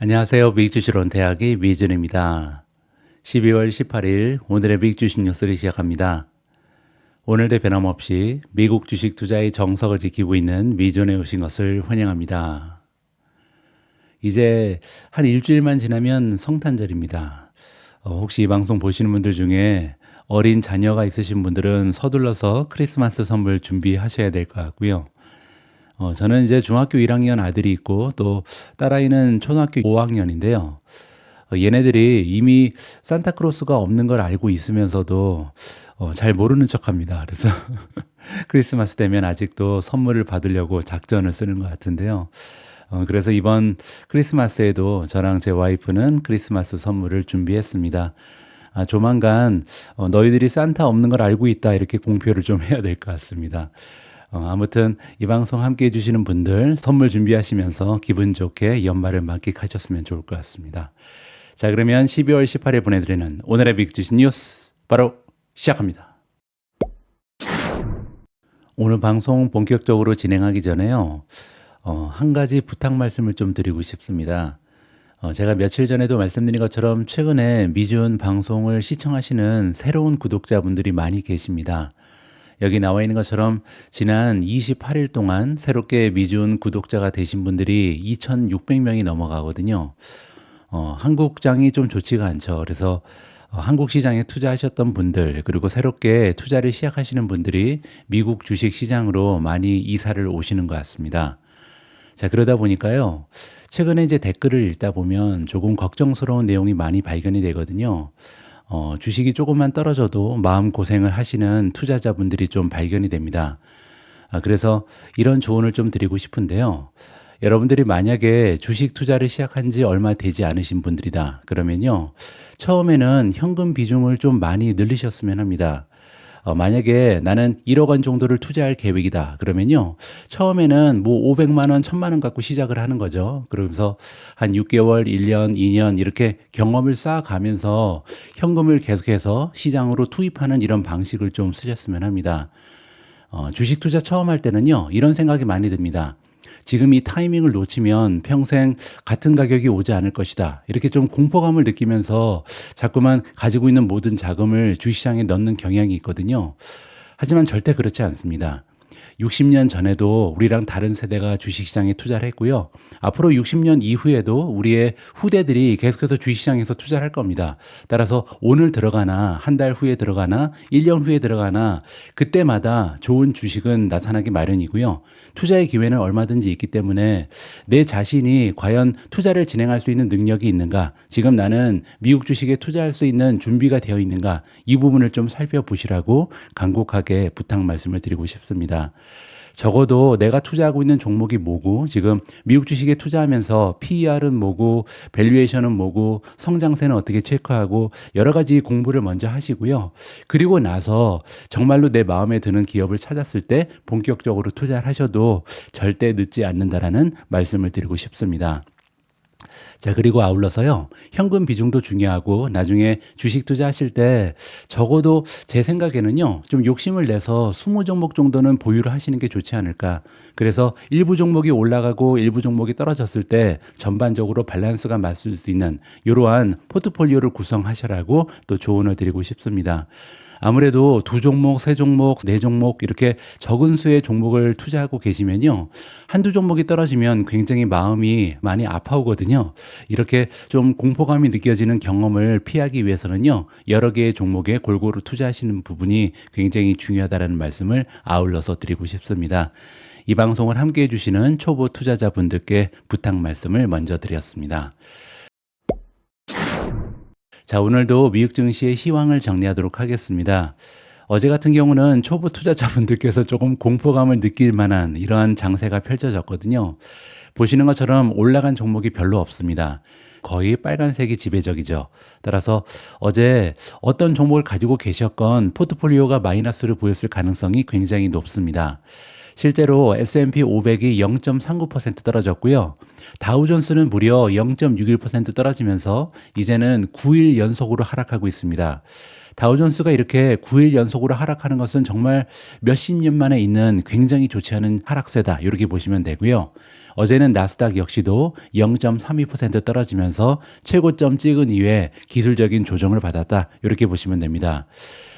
안녕하세요. 미국주식론 대학의 미준입니다. 12월 18일 오늘의 미국주식 뉴스를 시작합니다. 오늘도 변함없이 미국 주식 투자의 정석을 지키고 있는 미준에 오신 것을 환영합니다. 이제 한 일주일만 지나면 성탄절입니다. 혹시 이 방송 보시는 분들 중에 어린 자녀가 있으신 분들은 서둘러서 크리스마스 선물 준비하셔야 될 것 같고요. 저는 이제 중학교 1학년 아들이 있고 또 딸아이는 초등학교 5학년인데요. 얘네들이 이미 산타크로스가 없는 걸 알고 있으면서도 잘 모르는 척합니다. 그래서 크리스마스 되면 아직도 선물을 받으려고 작전을 쓰는 것 같은데요. 그래서 이번 크리스마스에도 저랑 제 와이프는 크리스마스 선물을 준비했습니다. 조만간 너희들이 산타 없는 걸 알고 있다 이렇게 공표를 좀 해야 될 것 같습니다. 아무튼 이 방송 함께 해주시는 분들 선물 준비하시면서 기분 좋게 연말을 만끽하셨으면 좋을 것 같습니다. 자, 그러면 12월 18일 보내드리는 오늘의 빅주식 뉴스 바로 시작합니다. 오늘 방송 본격적으로 진행하기 전에요. 한 가지 부탁 말씀을 좀 드리고 싶습니다. 제가 며칠 전에도 말씀드린 것처럼 최근에 미준 방송을 시청하시는 새로운 구독자분들이 많이 계십니다. 여기 나와 있는 것처럼 지난 28일 동안 새롭게 미준 구독자가 되신 분들이 2,600명이 넘어가거든요. 한국장이 좀 좋지가 않죠. 그래서 한국 시장에 투자하셨던 분들 그리고 새롭게 투자를 시작하시는 분들이 미국 주식 시장으로 많이 이사를 오시는 것 같습니다. 자, 그러다 보니까요. 최근에 이제 댓글을 읽다 보면 조금 걱정스러운 내용이 많이 발견이 되거든요. 주식이 조금만 떨어져도 마음고생을 하시는 투자자분들이 좀 발견이 됩니다. 그래서 이런 조언을 좀 드리고 싶은데요. 여러분들이 만약에 주식 투자를 시작한 지 얼마 되지 않으신 분들이다. 그러면요. 처음에는 현금 비중을 좀 많이 늘리셨으면 합니다. 만약에 나는 1억 원 정도를 투자할 계획이다. 그러면요. 처음에는 뭐 500만 원, 1000만 원 갖고 시작을 하는 거죠. 그러면서 한 6개월, 1년, 2년 이렇게 경험을 쌓아가면서 현금을 계속해서 시장으로 투입하는 이런 방식을 좀 쓰셨으면 합니다. 주식 투자 처음 할 때는요. 이런 생각이 많이 듭니다. 지금 이 타이밍을 놓치면 평생 같은 가격이 오지 않을 것이다. 이렇게 좀 공포감을 느끼면서 자꾸만 가지고 있는 모든 자금을 주시장에 넣는 경향이 있거든요. 하지만 절대 그렇지 않습니다. 60년 전에도 우리랑 다른 세대가 주식시장에 투자를 했고요. 앞으로 60년 이후에도 우리의 후대들이 계속해서 주식시장에서 투자를 할 겁니다. 따라서 오늘 들어가나 한 달 후에 들어가나 1년 후에 들어가나 그때마다 좋은 주식은 나타나기 마련이고요. 투자의 기회는 얼마든지 있기 때문에 내 자신이 과연 투자를 진행할 수 있는 능력이 있는가, 지금 나는 미국 주식에 투자할 수 있는 준비가 되어 있는가, 이 부분을 좀 살펴보시라고 간곡하게 부탁 말씀을 드리고 싶습니다. 적어도 내가 투자하고 있는 종목이 뭐고, 지금 미국 주식에 투자하면서 PER은 뭐고, 밸류에이션은 뭐고, 성장세는 어떻게 체크하고, 여러 가지 공부를 먼저 하시고요. 그리고 나서 정말로 내 마음에 드는 기업을 찾았을 때 본격적으로 투자를 하셔도 절대 늦지 않는다라는 말씀을 드리고 싶습니다. 자, 그리고 아울러서요. 현금 비중도 중요하고 나중에 주식 투자하실 때 적어도 제 생각에는요. 좀 욕심을 내서 20종목 정도는 보유를 하시는 게 좋지 않을까. 그래서 일부 종목이 올라가고 일부 종목이 떨어졌을 때 전반적으로 밸런스가 맞을 수 있는 이러한 포트폴리오를 구성하시라고 또 조언을 드리고 싶습니다. 아무래도 2종목, 3종목, 4종목 이렇게 적은 수의 종목을 투자하고 계시면요. 한두 종목이 떨어지면 굉장히 마음이 많이 아파오거든요. 이렇게 좀 공포감이 느껴지는 경험을 피하기 위해서는요. 여러 개의 종목에 골고루 투자하시는 부분이 굉장히 중요하다는 말씀을 아울러서 드리고 싶습니다. 이 방송을 함께 해주시는 초보 투자자분들께 부탁 말씀을 먼저 드렸습니다. 자, 오늘도 미국 증시의 시황을 정리하도록 하겠습니다. 어제 같은 경우는 초보 투자자분들께서 조금 공포감을 느낄 만한 이러한 장세가 펼쳐졌거든요. 보시는 것처럼 올라간 종목이 별로 없습니다. 거의 빨간색이 지배적이죠. 따라서 어제 어떤 종목을 가지고 계셨건 포트폴리오가 마이너스를 보였을 가능성이 굉장히 높습니다. 실제로 S&P 500이 0.39% 떨어졌고요. 다우존스는 무려 0.61% 떨어지면서 이제는 9일 연속으로 하락하고 있습니다. 다우존스가 이렇게 9일 연속으로 하락하는 것은 정말 몇십 년 만에 있는 굉장히 좋지 않은 하락세다. 이렇게 보시면 되고요. 어제는 나스닥 역시도 0.32% 떨어지면서 최고점 찍은 이후에 기술적인 조정을 받았다. 이렇게 보시면 됩니다.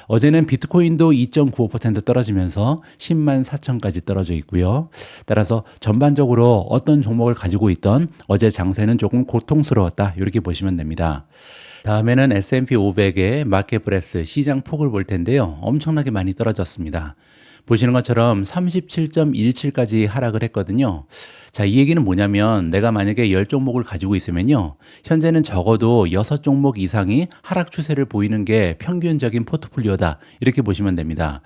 어제는 비트코인도 2.95% 떨어지면서 10만 4천까지 떨어져 있고요. 따라서 전반적으로 어떤 종목을 가지고 있던 어제 장세는 조금 고통스러웠다. 이렇게 보시면 됩니다. 다음에는 S&P 500의 마켓 브레스 시장 폭을 볼 텐데요. 엄청나게 많이 떨어졌습니다. 보시는 것처럼 37.17까지 하락을 했거든요. 자, 이 얘기는 뭐냐면 내가 만약에 10종목을 가지고 있으면요. 현재는 적어도 6종목 이상이 하락 추세를 보이는 게 평균적인 포트폴리오다. 이렇게 보시면 됩니다.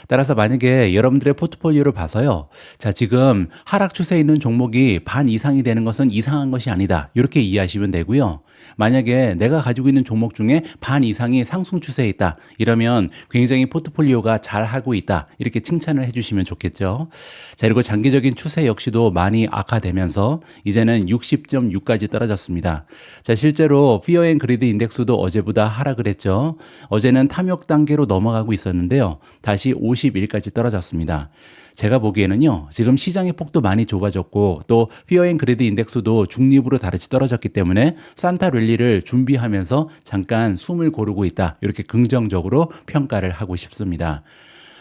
따라서 만약에 여러분들의 포트폴리오를 봐서요. 자, 지금 하락 추세에 있는 종목이 반 이상이 되는 것은 이상한 것이 아니다. 이렇게 이해하시면 되고요. 만약에 내가 가지고 있는 종목 중에 반 이상이 상승 추세에 있다. 이러면 굉장히 포트폴리오가 잘 하고 있다. 이렇게 칭찬을 해주시면 좋겠죠. 자, 그리고 장기적인 추세 역시도 많이 악화되면서 이제는 60.6까지 떨어졌습니다. 자, 실제로 피어 앤 그리드 인덱스도 어제보다 하락을 했죠. 어제는 탐욕 단계로 넘어가고 있었는데요. 다시 51까지 떨어졌습니다. 제가 보기에는요, 지금 시장의 폭도 많이 좁아졌고 또 피어 앤 그리드 인덱스도 중립으로 다르게 떨어졌기 때문에 산타 랠리를 준비하면서 잠깐 숨을 고르고 있다. 이렇게 긍정적으로 평가를 하고 싶습니다.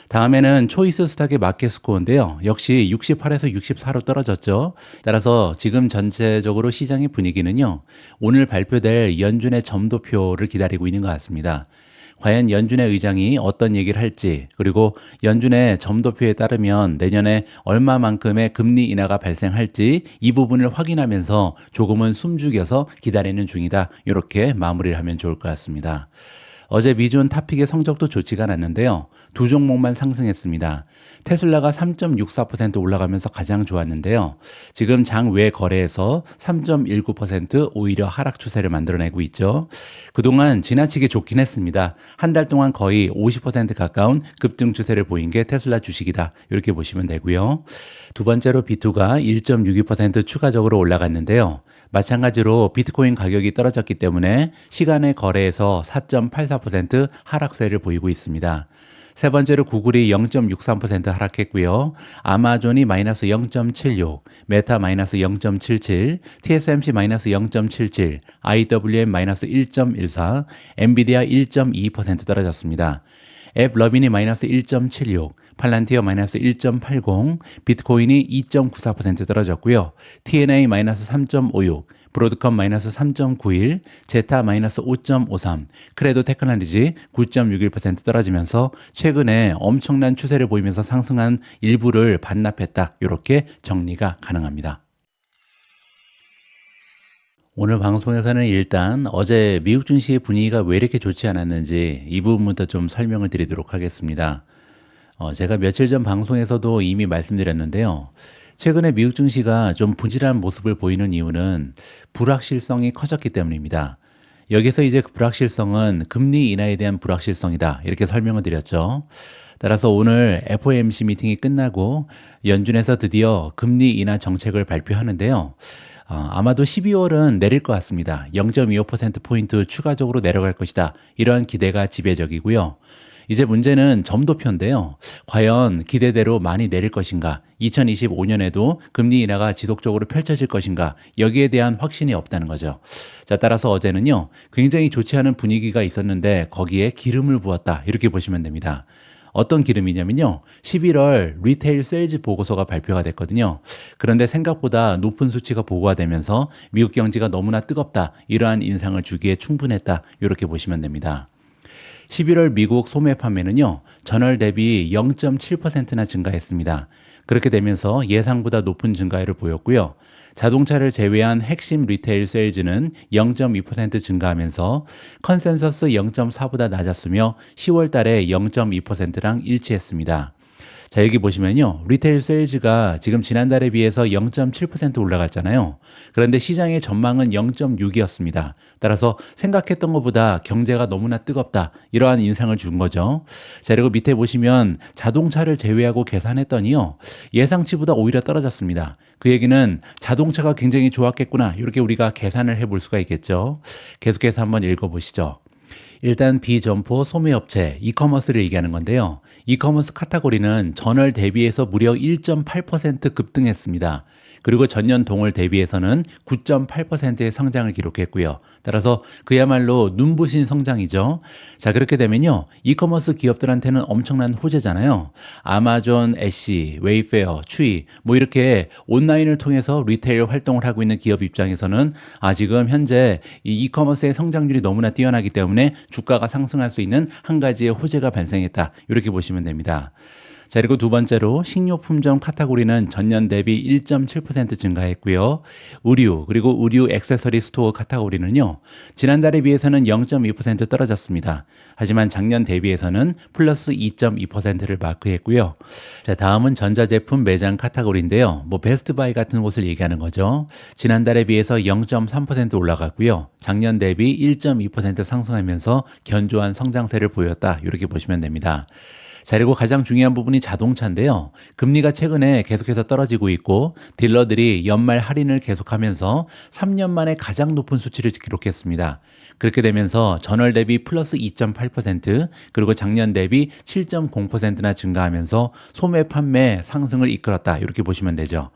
다음에는 초이스 스탁의 마켓 스코어인데요. 역시 68에서 64로 떨어졌죠. 따라서 지금 전체적으로 시장의 분위기는요, 오늘 발표될 연준의 점도표를 기다리고 있는 것 같습니다. 과연 연준의 의장이 어떤 얘기를 할지, 그리고 연준의 점도표에 따르면 내년에 얼마만큼의 금리 인하가 발생할지 이 부분을 확인하면서 조금은 숨죽여서 기다리는 중이다. 이렇게 마무리를 하면 좋을 것 같습니다. 어제 미주온 탑픽의 성적도 좋지가 않았는데요. 두 종목만 상승했습니다. 테슬라가 3.64% 올라가면서 가장 좋았는데요. 지금 장 외 거래에서 3.19% 오히려 하락 추세를 만들어내고 있죠. 그동안 지나치게 좋긴 했습니다. 한 달 동안 거의 50% 가까운 급등 추세를 보인 게 테슬라 주식이다. 이렇게 보시면 되고요. 두 번째로 B2가 1.62% 추가적으로 올라갔는데요. 마찬가지로 비트코인 가격이 떨어졌기 때문에 시간의 거래에서 4.84% 하락세를 보이고 있습니다. 세 번째로 구글이 0.63% 하락했고요. 아마존이 마이너스 0.76, 메타 마이너스 0.77, TSMC 마이너스 0.77, IWM 마이너스 1.14, 엔비디아 1.2% 떨어졌습니다. 앱러빈이 마이너스 1.76, 팔란티어 마이너스 1.80, 비트코인이 2.94% 떨어졌고요. TNA 마이너스 3.56, 브로드컴 마이너스 3.91, 제타 마이너스 5.53, 크레도 테크놀로지 9.61% 떨어지면서 최근에 엄청난 추세를 보이면서 상승한 일부를 반납했다. 이렇게 정리가 가능합니다. 오늘 방송에서는 일단 어제 미국 증시의 분위기가 왜 이렇게 좋지 않았는지 이 부분부터 좀 설명을 드리도록 하겠습니다. 제가 며칠 전 방송에서도 이미 말씀드렸는데요. 최근에 미국 증시가 좀 부진한 모습을 보이는 이유는 불확실성이 커졌기 때문입니다. 여기서 이제 그 불확실성은 금리 인하에 대한 불확실성이다. 이렇게 설명을 드렸죠. 따라서 오늘 FOMC 미팅이 끝나고 연준에서 드디어 금리 인하 정책을 발표하는데요. 아마도 12월은 내릴 것 같습니다. 0.25%포인트 추가적으로 내려갈 것이다. 이러한 기대가 지배적이고요. 이제 문제는 점도표인데요. 과연 기대대로 많이 내릴 것인가? 2025년에도 금리 인하가 지속적으로 펼쳐질 것인가? 여기에 대한 확신이 없다는 거죠. 자, 따라서 어제는요. 굉장히 좋지 않은 분위기가 있었는데 거기에 기름을 부었다. 이렇게 보시면 됩니다. 어떤 기름이냐면요. 11월 리테일 세일즈 보고서가 발표가 됐거든요. 그런데 생각보다 높은 수치가 보고가 되면서 미국 경제가 너무나 뜨겁다. 이러한 인상을 주기에 충분했다. 이렇게 보시면 됩니다. 11월 미국 소매 판매는요, 전월 대비 0.7%나 증가했습니다. 그렇게 되면서 예상보다 높은 증가율을 보였고요. 자동차를 제외한 핵심 리테일 세일즈는 0.2% 증가하면서 컨센서스 0.4보다 낮았으며 10월 달에 0.2%랑 일치했습니다. 자, 여기 보시면요. 리테일 세일즈가 지금 지난달에 비해서 0.7% 올라갔잖아요. 그런데 시장의 전망은 0.6이었습니다. 따라서 생각했던 것보다 경제가 너무나 뜨겁다. 이러한 인상을 준 거죠. 자, 그리고 밑에 보시면 자동차를 제외하고 계산했더니요. 예상치보다 오히려 떨어졌습니다. 그 얘기는 자동차가 굉장히 좋았겠구나. 이렇게 우리가 계산을 해볼 수가 있겠죠. 계속해서 한번 읽어보시죠. 일단 비점포 소매업체, 이커머스를 얘기하는 건데요. 이커머스 카테고리는 전월 대비해서 무려 1.8% 급등했습니다. 그리고 전년 동월 대비해서는 9.8%의 성장을 기록했고요. 따라서 그야말로 눈부신 성장이죠. 자, 그렇게 되면요. 이커머스 기업들한테는 엄청난 호재잖아요. 아마존, 애쉬, 웨이페어, 추이 뭐 이렇게 온라인을 통해서 리테일 활동을 하고 있는 기업 입장에서는 지금 현재 이 이커머스의 성장률이 너무나 뛰어나기 때문에 주가가 상승할 수 있는 한 가지의 호재가 발생했다. 이렇게 보시면 됩니다. 자, 그리고 두 번째로 식료품점 카테고리는 전년 대비 1.7% 증가했고요. 의류 그리고 의류 액세서리 스토어 카테고리는요. 지난달에 비해서는 0.2% 떨어졌습니다. 하지만 작년 대비해서는 플러스 2.2%를 마크했고요. 자, 다음은 전자제품 매장 카테고리인데요. 베스트바이 같은 곳을 얘기하는 거죠. 지난달에 비해서 0.3% 올라갔고요. 작년 대비 1.2% 상승하면서 견조한 성장세를 보였다. 이렇게 보시면 됩니다. 자, 그리고 가장 중요한 부분이 자동차인데요. 금리가 최근에 계속해서 떨어지고 있고 딜러들이 연말 할인을 계속하면서 3년 만에 가장 높은 수치를 기록했습니다. 그렇게 되면서 전월 대비 플러스 2.8% 그리고 작년 대비 7.0%나 증가하면서 소매 판매 상승을 이끌었다. 이렇게 보시면 되죠.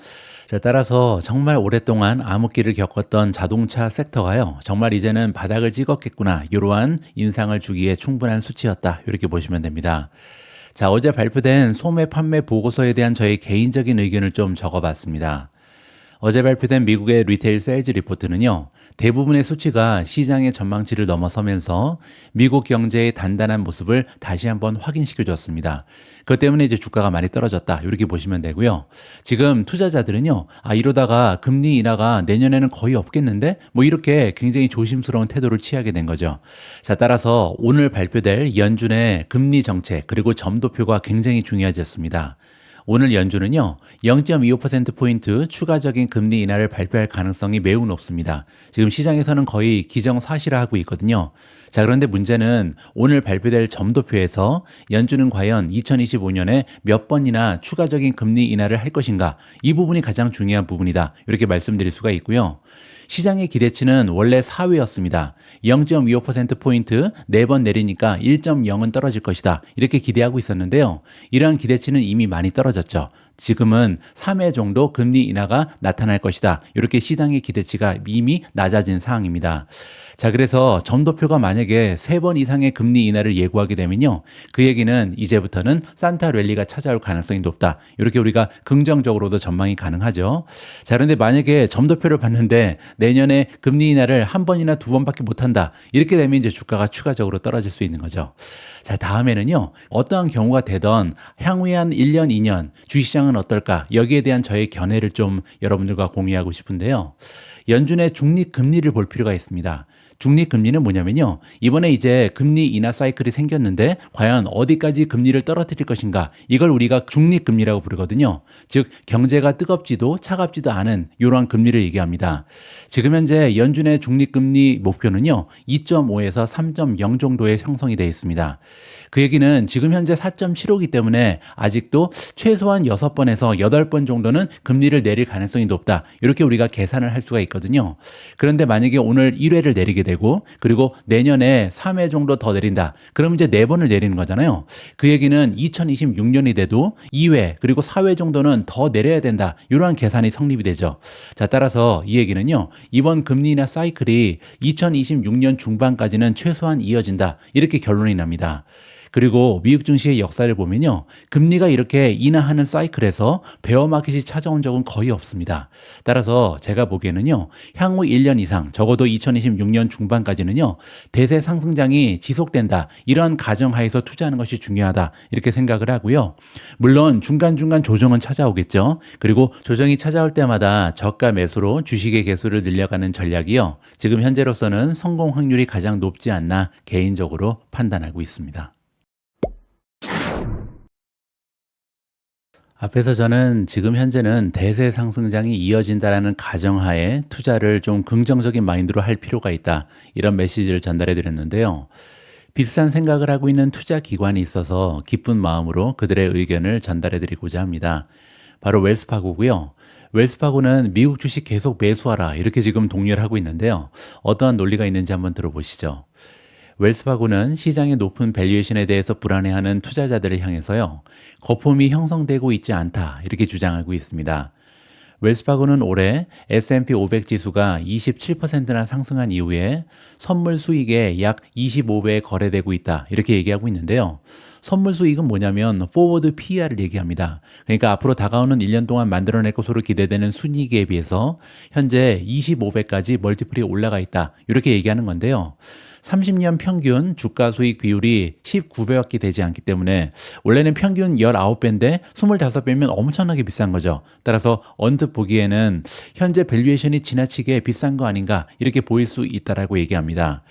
자, 따라서 정말 오랫동안 암흑기를 겪었던 자동차 섹터가요. 정말 이제는 바닥을 찍었겠구나. 이러한 인상을 주기에 충분한 수치였다. 이렇게 보시면 됩니다. 자, 어제 발표된 소매 판매 보고서에 대한 저의 개인적인 의견을 좀 적어봤습니다. 어제 발표된 미국의 리테일 세일즈 리포트는요, 대부분의 수치가 시장의 전망치를 넘어서면서 미국 경제의 단단한 모습을 다시 한번 확인시켜줬습니다. 그것 때문에 이제 주가가 많이 떨어졌다. 이렇게 보시면 되고요. 지금 투자자들은요, 이러다가 금리 인하가 내년에는 거의 없겠는데? 이렇게 굉장히 조심스러운 태도를 취하게 된 거죠. 자, 따라서 오늘 발표될 연준의 금리 정책 그리고 점도표가 굉장히 중요해졌습니다. 오늘 연준은요, 0.25%포인트 추가적인 금리 인하를 발표할 가능성이 매우 높습니다. 지금 시장에서는 거의 기정사실화하고 있거든요. 자, 그런데 문제는 오늘 발표될 점도표에서 연준은 과연 2025년에 몇 번이나 추가적인 금리 인하를 할 것인가? 이 부분이 가장 중요한 부분이다. 이렇게 말씀드릴 수가 있고요. 시장의 기대치는 원래 4회였습니다. 0.25%포인트 4번 내리니까 1.0은 떨어질 것이다. 이렇게 기대하고 있었는데요. 이러한 기대치는 이미 많이 떨어졌죠. 지금은 3회 정도 금리 인하가 나타날 것이다. 이렇게 시장의 기대치가 이미 낮아진 상황입니다. 자, 그래서 점도표가 만약에 3번 이상의 금리 인하를 예고하게 되면요. 그 얘기는 이제부터는 산타 랠리가 찾아올 가능성이 높다. 이렇게 우리가 긍정적으로도 전망이 가능하죠. 자, 그런데 만약에 점도표를 봤는데 내년에 금리 인하를 한 번이나 두 번밖에 못한다. 이렇게 되면 이제 주가가 추가적으로 떨어질 수 있는 거죠. 자, 다음에는요. 어떠한 경우가 되던 향후에 한 1년, 2년 주식시장은 어떨까? 여기에 대한 저의 견해를 좀 여러분들과 공유하고 싶은데요. 연준의 중립 금리를 볼 필요가 있습니다. 중립 금리는 뭐냐면요. 이번에 이제 금리 인하 사이클이 생겼는데 과연 어디까지 금리를 떨어뜨릴 것인가? 이걸 우리가 중립 금리라고 부르거든요. 즉 경제가 뜨겁지도 차갑지도 않은 이러한 금리를 얘기합니다. 지금 현재 연준의 중립 금리 목표는요. 2.5에서 3.0 정도의 형성이 되어 있습니다. 그 얘기는 지금 현재 4.75이기 때문에 아직도 최소한 6번에서 8번 정도는 금리를 내릴 가능성이 높다. 이렇게 우리가 계산을 할 수가 있거든요. 그런데 만약에 오늘 1회를 내리게 되고 그리고 내년에 3회 정도 더 내린다. 그럼 이제 4번을 내리는 거잖아요. 그 얘기는 2026년이 돼도 2회 그리고 4회 정도는 더 내려야 된다. 이러한 계산이 성립이 되죠. 자, 따라서 이 얘기는요. 이번 금리 인하 사이클이 2026년 중반까지는 최소한 이어진다. 이렇게 결론이 납니다. 그리고 미국 증시의 역사를 보면요. 금리가 이렇게 인하하는 사이클에서 베어마켓이 찾아온 적은 거의 없습니다. 따라서 제가 보기에는요. 향후 1년 이상 적어도 2026년 중반까지는요. 대세 상승장이 지속된다. 이러한 가정하에서 투자하는 것이 중요하다. 이렇게 생각을 하고요. 물론 중간중간 조정은 찾아오겠죠. 그리고 조정이 찾아올 때마다 저가 매수로 주식의 개수를 늘려가는 전략이요. 지금 현재로서는 성공 확률이 가장 높지 않나 개인적으로 판단하고 있습니다. 앞에서 저는 지금 현재는 대세 상승장이 이어진다라는 가정하에 투자를 좀 긍정적인 마인드로 할 필요가 있다. 이런 메시지를 전달해 드렸는데요. 비슷한 생각을 하고 있는 투자 기관이 있어서 기쁜 마음으로 그들의 의견을 전달해 드리고자 합니다. 바로 웰스파고고요. 웰스파고는 미국 주식 계속 매수하라 이렇게 지금 독려를 하고 있는데요. 어떠한 논리가 있는지 한번 들어보시죠. 웰스파고는 시장의 높은 밸류에이션에 대해서 불안해하는 투자자들을 향해서요, 거품이 형성되고 있지 않다 이렇게 주장하고 있습니다. 웰스파고는 올해 S&P 500 지수가 27%나 상승한 이후에 선물 수익의 약 25배에 거래되고 있다 이렇게 얘기하고 있는데요. 선물 수익은 뭐냐면 포워드 PER을 얘기합니다. 그러니까 앞으로 다가오는 1년 동안 만들어낼 것으로 기대되는 순이익에 비해서 현재 25배까지 멀티플이 올라가 있다 이렇게 얘기하는 건데요. 30년 평균 주가 수익 비율이 19배밖에 되지 않기 때문에 원래는 평균 19배인데 25배면 엄청나게 비싼 거죠. 따라서 언뜻 보기에는 현재 밸류에이션이 지나치게 비싼 거 아닌가 이렇게 보일 수 있다라고 얘기합니다.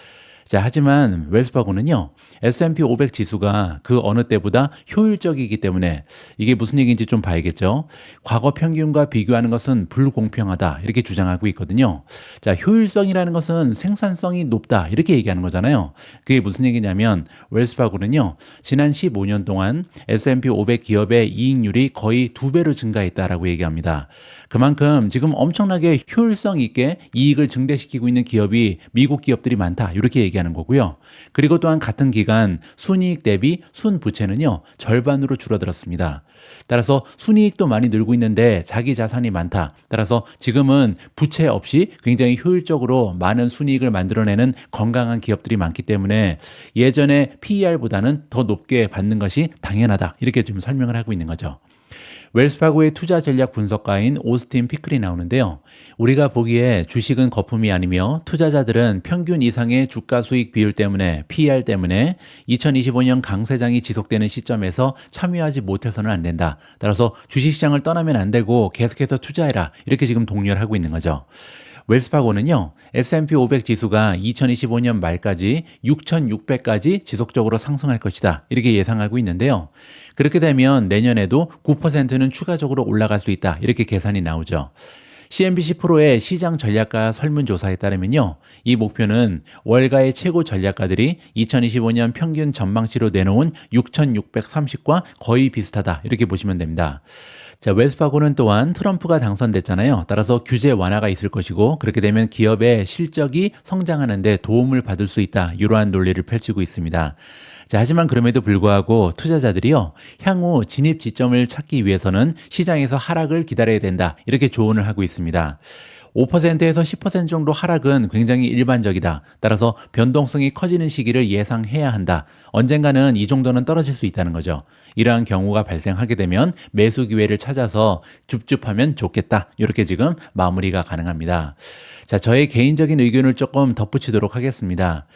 자, 하지만 웰스파고는요, S&P 500 지수가 그 어느 때보다 효율적이기 때문에 이게 무슨 얘기인지 좀 봐야겠죠. 과거 평균과 비교하는 것은 불공평하다 이렇게 주장하고 있거든요. 자, 효율성이라는 것은 생산성이 높다 이렇게 얘기하는 거잖아요. 그게 무슨 얘기냐면 웰스파고는요, 지난 15년 동안 S&P 500 기업의 이익률이 거의 2배로 증가했다라고 얘기합니다. 그만큼 지금 엄청나게 효율성 있게 이익을 증대시키고 있는 기업이 미국 기업들이 많다 이렇게 얘기하는 거고요. 그리고 또한 같은 기간 순이익 대비 순부채는요 절반으로 줄어들었습니다. 따라서 순이익도 많이 늘고 있는데 자기 자산이 많다. 따라서 지금은 부채 없이 굉장히 효율적으로 많은 순이익을 만들어내는 건강한 기업들이 많기 때문에 예전에 PER보다는 더 높게 받는 것이 당연하다 이렇게 좀 설명을 하고 있는 거죠. 웰스파고의 투자 전략 분석가인 오스틴 피클이 나오는데요. 우리가 보기에 주식은 거품이 아니며 투자자들은 평균 이상의 주가 수익 비율 때문에 PER 때문에 2025년 강세장이 지속되는 시점에서 참여하지 못해서는 안 된다. 따라서 주식시장을 떠나면 안 되고 계속해서 투자해라. 이렇게 지금 독려를 하고 있는 거죠. 웰스파고는요, S&P 500 지수가 2025년 말까지 6,600까지 지속적으로 상승할 것이다. 이렇게 예상하고 있는데요. 그렇게 되면 내년에도 9%는 추가적으로 올라갈 수 있다. 이렇게 계산이 나오죠. CNBC 프로의 시장 전략가 설문조사에 따르면요, 이 목표는 월가의 최고 전략가들이 2025년 평균 전망치로 내놓은 6,630과 거의 비슷하다. 이렇게 보시면 됩니다. 자, 웰스파고는 또한 트럼프가 당선됐잖아요. 따라서 규제 완화가 있을 것이고 그렇게 되면 기업의 실적이 성장하는 데 도움을 받을 수 있다. 이러한 논리를 펼치고 있습니다. 자, 하지만 그럼에도 불구하고 투자자들이요, 향후 진입 지점을 찾기 위해서는 시장에서 하락을 기다려야 된다. 이렇게 조언을 하고 있습니다. 5%에서 10% 정도 하락은 굉장히 일반적이다. 따라서 변동성이 커지는 시기를 예상해야 한다. 언젠가는 이 정도는 떨어질 수 있다는 거죠. 이러한 경우가 발생하게 되면 매수 기회를 찾아서 줍줍하면 좋겠다. 이렇게 지금 마무리가 가능합니다. 자, 저의 개인적인 의견을 조금 덧붙이도록 하겠습니다.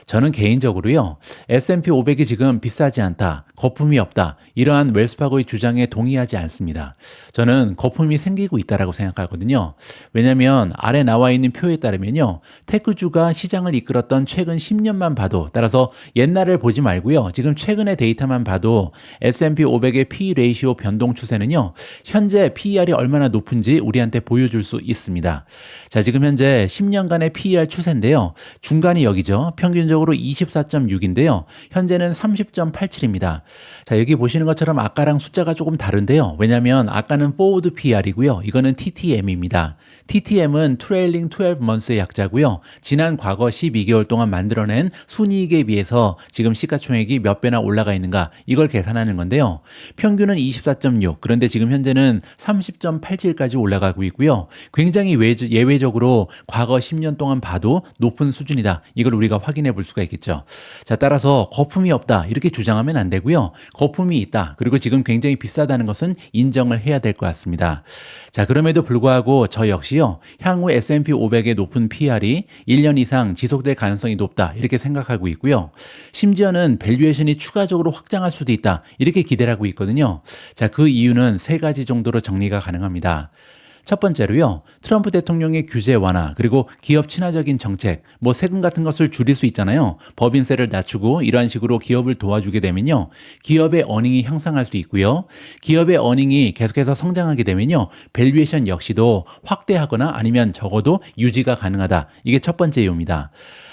저는 개인적으로요, S&P 500이 지금 비싸지 않다, 거품이 없다, 이러한 웰스파고의 주장에 동의하지 않습니다. 저는 거품이 생기고 있다라고 생각하거든요. 왜냐하면 아래 나와 있는 표에 따르면요, 테크주가 시장을 이끌었던 최근 10년만 봐도, 따라서 옛날을 보지 말고요, 지금 최근의 데이터만 봐도 S&P 500의 P 레이시오 변동 추세는요, 현재 PER이 얼마나 높은지 우리한테 보여줄 수 있습니다. 자, 지금 현재 10년간의 PER 추세인데요, 중간이 여기죠. 평균적으로 24.6인데요. 현재는 30.87입니다. 자, 여기 보시는 것처럼 아까랑 숫자가 조금 다른데요. 왜냐하면 아까는 forward PER이고요. 이거는 TTM입니다. TTM은 Trailing 12 Months의 약자고요. 지난 과거 12개월 동안 만들어낸 순이익에 비해서 지금 시가총액이 몇 배나 올라가 있는가, 이걸 계산하는 건데요. 평균은 24.6, 그런데 지금 현재는 30.87까지 올라가고 있고요. 굉장히 예외적으로 과거 10년 동안 봐도 높은 수준이다. 이걸 우리가 확인해 볼 수가 있겠죠. 자, 따라서 거품이 없다 이렇게 주장하면 안 되고요. 거품이 있다. 그리고 지금 굉장히 비싸다는 것은 인정을 해야 될 것 같습니다. 자, 그럼에도 불구하고 저 역시요, 향후 S&P 500의 높은 PER이 1년 이상 지속될 가능성이 높다 이렇게 생각하고 있고요. 심지어는 밸류에이션이 추가적으로 확장할 수도 있다 이렇게 기대를 하고 있거든요. 자, 그 이유는 세 가지 정도로 정리가 가능합니다. 첫 번째로요, 트럼프 대통령의 규제 완화, 그리고 기업 친화적인 정책, 세금 같은 것을 줄일 수 있잖아요. 법인세를 낮추고 이러한 식으로 기업을 도와주게 되면요, 기업의 어닝이 향상할 수 있고요. 기업의 어닝이 계속해서 성장하게 되면요, 밸류에이션 역시도 확대하거나 아니면 적어도 유지가 가능하다. 이게 첫 번째 이유입니다.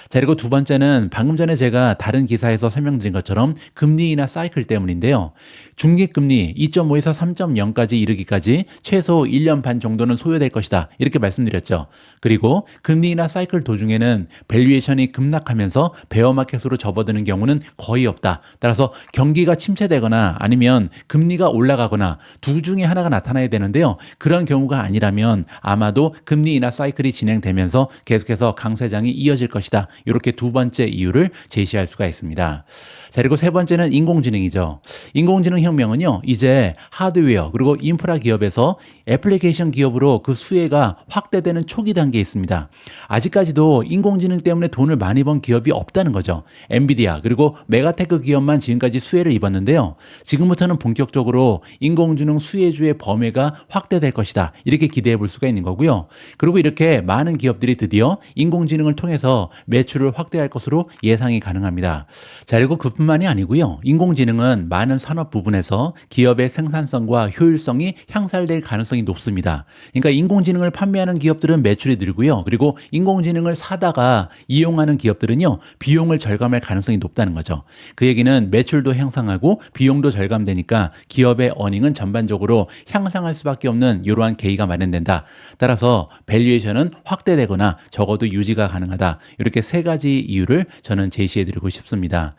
자, 그리고 두 번째는 방금 전에 제가 다른 기사에서 설명드린 것처럼 금리 인하 사이클 때문인데요. 중기금리 2.5에서 3.0까지 이르기까지 최소 1년 반 정도는 소요될 것이다. 이렇게 말씀드렸죠. 그리고 금리 인하 사이클 도중에는 밸류에이션이 급락하면서 베어마켓으로 접어드는 경우는 거의 없다. 따라서 경기가 침체되거나 아니면 금리가 올라가거나 둘 중에 하나가 나타나야 되는데요. 그런 경우가 아니라면 아마도 금리 인하 사이클이 진행되면서 계속해서 강세장이 이어질 것이다. 이렇게 두 번째 이유를 제시할 수가 있습니다. 자, 그리고 세 번째는 인공지능이죠. 인공지능 혁명은요, 이제 하드웨어 그리고 인프라 기업에서 애플리케이션 기업으로 그 수혜가 확대되는 초기 단계에 있습니다. 아직까지도 인공지능 때문에 돈을 많이 번 기업이 없다는 거죠. 엔비디아 그리고 메가테크 기업만 지금까지 수혜를 입었는데요. 지금부터는 본격적으로 인공지능 수혜주의 범위가 확대될 것이다. 이렇게 기대해 볼 수가 있는 거고요. 그리고 이렇게 많은 기업들이 드디어 인공지능을 통해서 매출을 확대할 것으로 예상이 가능합니다. 자, 그리고 그뿐만이 아니고요. 인공지능은 많은 산업 부분에서 기업의 생산성과 효율성이 향상될 가능성이 높습니다. 그러니까 인공지능을 판매하는 기업들은 매출이 늘고요. 그리고 인공지능을 사다가 이용하는 기업들은요, 비용을 절감할 가능성이 높다는 거죠. 그 얘기는 매출도 향상하고 비용도 절감되니까 기업의 어닝은 전반적으로 향상할 수밖에 없는 이러한 계기가 마련된다. 따라서 밸류에이션은 확대되거나 적어도 유지가 가능하다. 이렇게 세 가지 이유를 저는 제시해드리고 싶습니다.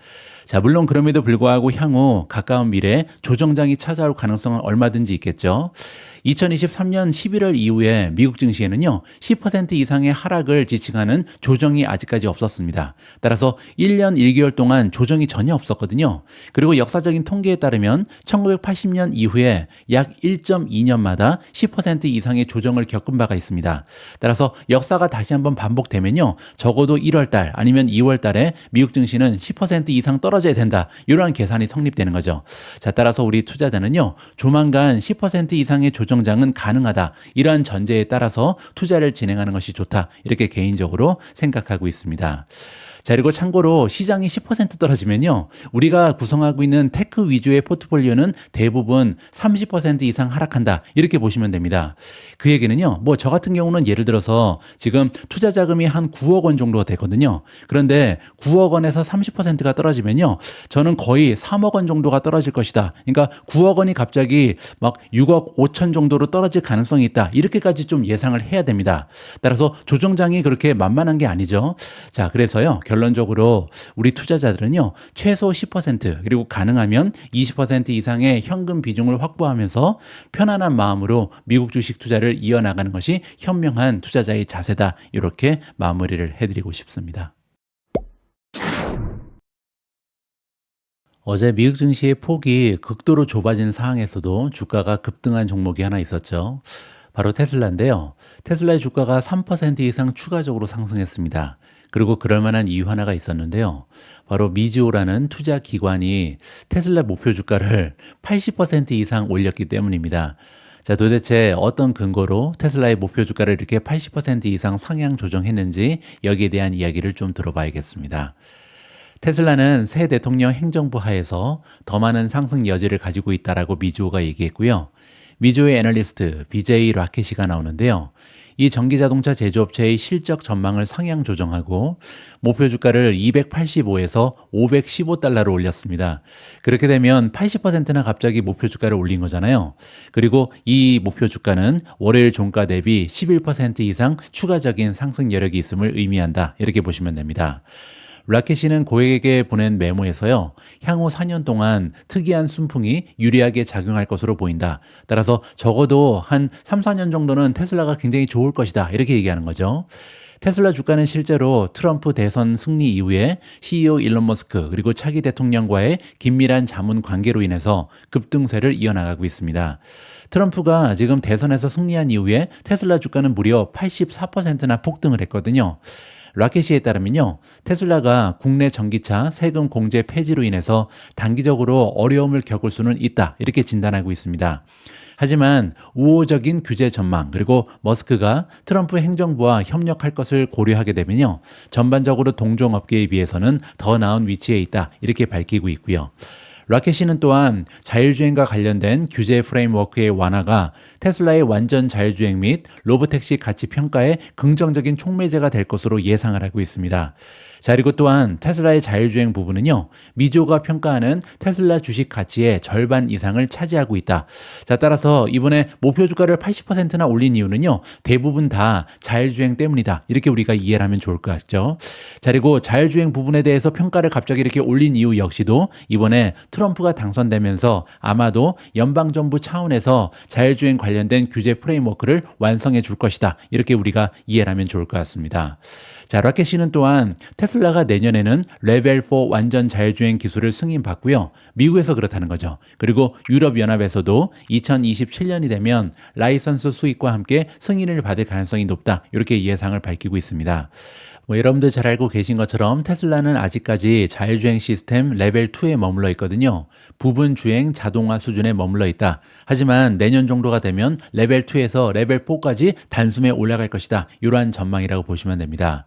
자, 물론 그럼에도 불구하고 향후 가까운 미래에 조정장이 찾아올 가능성은 얼마든지 있겠죠. 2023년 11월 이후에 미국 증시에는요, 10% 이상의 하락을 지칭하는 조정이 아직까지 없었습니다. 따라서 1년 1개월 동안 조정이 전혀 없었거든요. 그리고 역사적인 통계에 따르면 1980년 이후에 약 1.2년마다 10% 이상의 조정을 겪은 바가 있습니다. 따라서 역사가 다시 한번 반복되면요, 적어도 1월 달 아니면 2월 달에 미국 증시는 10% 이상 떨어져야 된다. 이러한 계산이 성립되는 거죠. 자, 따라서 우리 투자자는요, 조만간 10% 이상의 조정장은 가능하다. 이러한 전제에 따라서 투자를 진행하는 것이 좋다. 이렇게 개인적으로 생각하고 있습니다. 자, 그리고 참고로 시장이 10% 떨어지면요, 우리가 구성하고 있는 테크 위주의 포트폴리오는 대부분 30% 이상 하락한다. 이렇게 보시면 됩니다. 그 얘기는요, 뭐 저 같은 경우는 예를 들어서 지금 투자 자금이 한 9억 원 정도 되거든요. 그런데 9억 원에서 30%가 떨어지면요, 저는 거의 3억 원 정도가 떨어질 것이다. 그러니까 9억 원이 갑자기 막 6억 5천 정도로 떨어질 가능성이 있다. 이렇게까지 좀 예상을 해야 됩니다. 따라서 조정장이 그렇게 만만한 게 아니죠. 자, 그래서요, 결론적으로 우리 투자자들은요, 최소 10% 그리고 가능하면 20% 이상의 현금 비중을 확보하면서 편안한 마음으로 미국 주식 투자를 이어나가는 것이 현명한 투자자의 자세다. 이렇게 마무리를 해드리고 싶습니다. 어제 미국 증시의 폭이 극도로 좁아진 상황에서도 주가가 급등한 종목이 하나 있었죠. 바로 테슬라인데요. 테슬라의 주가가 3% 이상 추가적으로 상승했습니다. 그리고 그럴 만한 이유 하나가 있었는데요. 바로 미즈호라는 투자 기관이 테슬라 목표 주가를 80% 이상 올렸기 때문입니다. 자, 도대체 어떤 근거로 테슬라의 목표 주가를 이렇게 80% 이상 상향 조정했는지 여기에 대한 이야기를 좀 들어봐야겠습니다. 테슬라는 새 대통령 행정부 하에서 더 많은 상승 여지를 가지고 있다라고 미즈호가 얘기했고요. 미즈호의 애널리스트 BJ 라켓이가 나오는데요. 이 전기자동차 제조업체의 실적 전망을 상향 조정하고 목표 주가를 285에서 515달러로 올렸습니다. 그렇게 되면 80%나 갑자기 목표 주가를 올린 거잖아요. 그리고 이 목표 주가는 월요일 종가 대비 11% 이상 추가적인 상승 여력이 있음을 의미한다. 이렇게 보시면 됩니다. 라켓이는 고객에게 보낸 메모에서요, 향후 4년 동안 특이한 순풍이 유리하게 작용할 것으로 보인다. 따라서 적어도 한 3, 4년 정도는 테슬라가 굉장히 좋을 것이다. 이렇게 얘기하는 거죠. 테슬라 주가는 실제로 트럼프 대선 승리 이후에 CEO 일론 머스크 그리고 차기 대통령과의 긴밀한 자문 관계로 인해서 급등세를 이어나가고 있습니다. 트럼프가 지금 대선에서 승리한 이후에 테슬라 주가는 무려 84%나 폭등을 했거든요. 라켓시에 따르면요, 테슬라가 국내 전기차 세금 공제 폐지로 인해서 단기적으로 어려움을 겪을 수는 있다. 이렇게 진단하고 있습니다. 하지만 우호적인 규제 전망 그리고 머스크가 트럼프 행정부와 협력할 것을 고려하게 되면요, 전반적으로 동종업계에 비해서는 더 나은 위치에 있다. 이렇게 밝히고 있고요. 라켓시는 또한 자율주행과 관련된 규제 프레임워크의 완화가 테슬라의 완전 자율주행 및 로보택시 가치 평가에 긍정적인 촉매제가 될 것으로 예상을 하고 있습니다. 자, 그리고 또한 테슬라의 자율주행 부분은요, 미조가 평가하는 테슬라 주식 가치의 절반 이상을 차지하고 있다. 자, 따라서 이번에 목표 주가를 80%나 올린 이유는요, 대부분 다 자율주행 때문이다. 이렇게 우리가 이해를 하면 좋을 것 같죠. 자, 그리고 자율주행 부분에 대해서 평가를 갑자기 이렇게 올린 이유 역시도 이번에 트럼프가 당선되면서 아마도 연방정부 차원에서 자율주행 관련된 규제 프레임워크를 완성해 줄 것이다. 이렇게 우리가 이해를 하면 좋을 것 같습니다. 자, 라켓시는 또한 테슬라가 내년에는 레벨 4 완전 자율주행 기술을 승인받고요. 미국에서 그렇다는 거죠. 그리고 유럽연합에서도 2027년이 되면 라이선스 수입과 함께 승인을 받을 가능성이 높다. 이렇게 예상을 밝히고 있습니다. 여러분들 잘 알고 계신 것처럼 테슬라는 아직까지 자율주행 시스템 레벨 2에 머물러 있거든요. 부분 주행 자동화 수준에 머물러 있다. 하지만 내년 정도가 되면 레벨 2에서 레벨 4까지 단숨에 올라갈 것이다. 이러한 전망이라고 보시면 됩니다.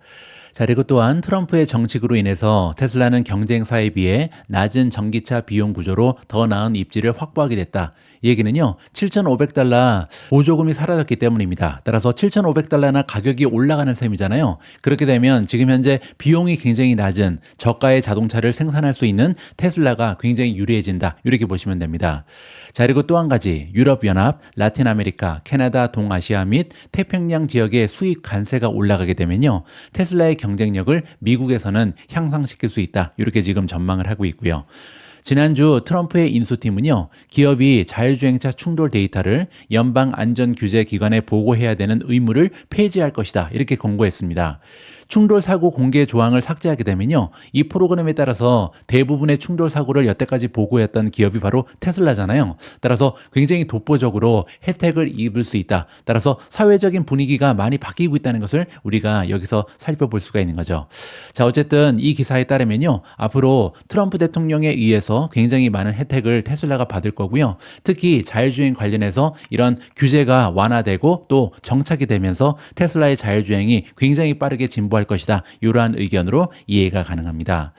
자, 그리고 또한 트럼프의 정책으로 인해서 테슬라는 경쟁사에 비해 낮은 전기차 비용 구조로 더 나은 입지를 확보하게 됐다. 이 얘기는요, $7,500 보조금이 사라졌기 때문입니다. 따라서 $7,500나 가격이 올라가는 셈이잖아요. 그렇게 되면 지금 현재 비용이 굉장히 낮은 저가의 자동차를 생산할 수 있는 테슬라가 굉장히 유리해진다. 이렇게 보시면 됩니다. 자, 그리고 또 한 가지, 유럽연합, 라틴 아메리카, 캐나다, 동아시아 및 태평양 지역의 수입 관세가 올라가게 되면요, 테슬라의 경쟁력을 미국에서는 향상시킬 수 있다. 이렇게 지금 전망을 하고 있고요. 지난주 트럼프의 인수팀은요, 기업이 자율주행차 충돌 데이터를 연방안전규제기관에 보고해야 되는 의무를 폐지할 것이다. 이렇게 권고했습니다. 충돌 사고 공개 조항을 삭제하게 되면요, 이 프로그램에 따라서 대부분의 충돌 사고를 여태까지 보고했던 기업이 바로 테슬라잖아요. 따라서 굉장히 독보적으로 혜택을 입을 수 있다. 따라서 사회적인 분위기가 많이 바뀌고 있다는 것을 우리가 여기서 살펴볼 수가 있는 거죠. 자, 어쨌든 이 기사에 따르면요, 앞으로 트럼프 대통령에 의해서 굉장히 많은 혜택을 테슬라가 받을 거고요. 특히 자율주행 관련해서 이런 규제가 완화되고 또 정착이 되면서 테슬라의 자율주행이 굉장히 빠르게 진보할 것이다. 이러한 의견으로 이해가 가능합니다.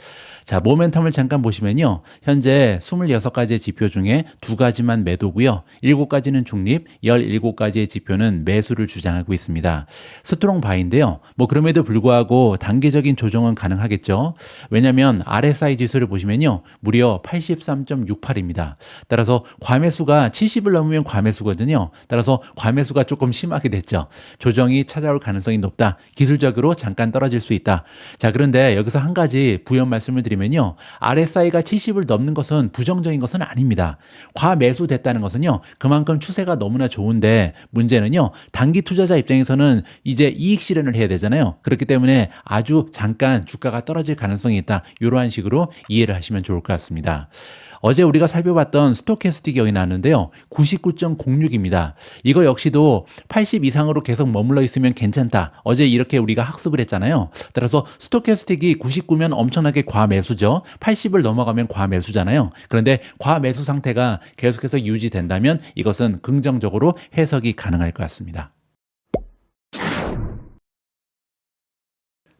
자, 모멘텀을 잠깐 보시면요, 현재 26가지의 지표 중에 2가지만 매도고요, 7가지는 중립, 17가지의 지표는 매수를 주장하고 있습니다. 스트롱 바인데요, 그럼에도 불구하고 단계적인 조정은 가능하겠죠. 왜냐하면 RSI 지수를 보시면요, 무려 83.68입니다. 따라서 과매수가 70을 넘으면 과매수거든요. 따라서 과매수가 조금 심하게 됐죠. 조정이 찾아올 가능성이 높다. 기술적으로 잠깐 떨어질 수 있다. 자, 그런데 여기서 한 가지 부연 말씀을 드리면요, RSI가 70을 넘는 것은 부정적인 것은 아닙니다. 과매수됐다는 것은요, 그만큼 추세가 너무나 좋은데 문제는요, 단기 투자자 입장에서는 이제 이익 실현을 해야 되잖아요. 그렇기 때문에 아주 잠깐 주가가 떨어질 가능성이 있다. 이러한 식으로 이해를 하시면 좋을 것 같습니다. 어제 우리가 살펴봤던 스토캐스틱 여기 나왔는데요, 99.06입니다. 이거 역시도 80 이상으로 계속 머물러 있으면 괜찮다. 어제 이렇게 우리가 학습을 했잖아요. 따라서 스토캐스틱이 99면 엄청나게 과매수죠. 80을 넘어가면 과매수잖아요. 그런데 과매수 상태가 계속해서 유지된다면 이것은 긍정적으로 해석이 가능할 것 같습니다.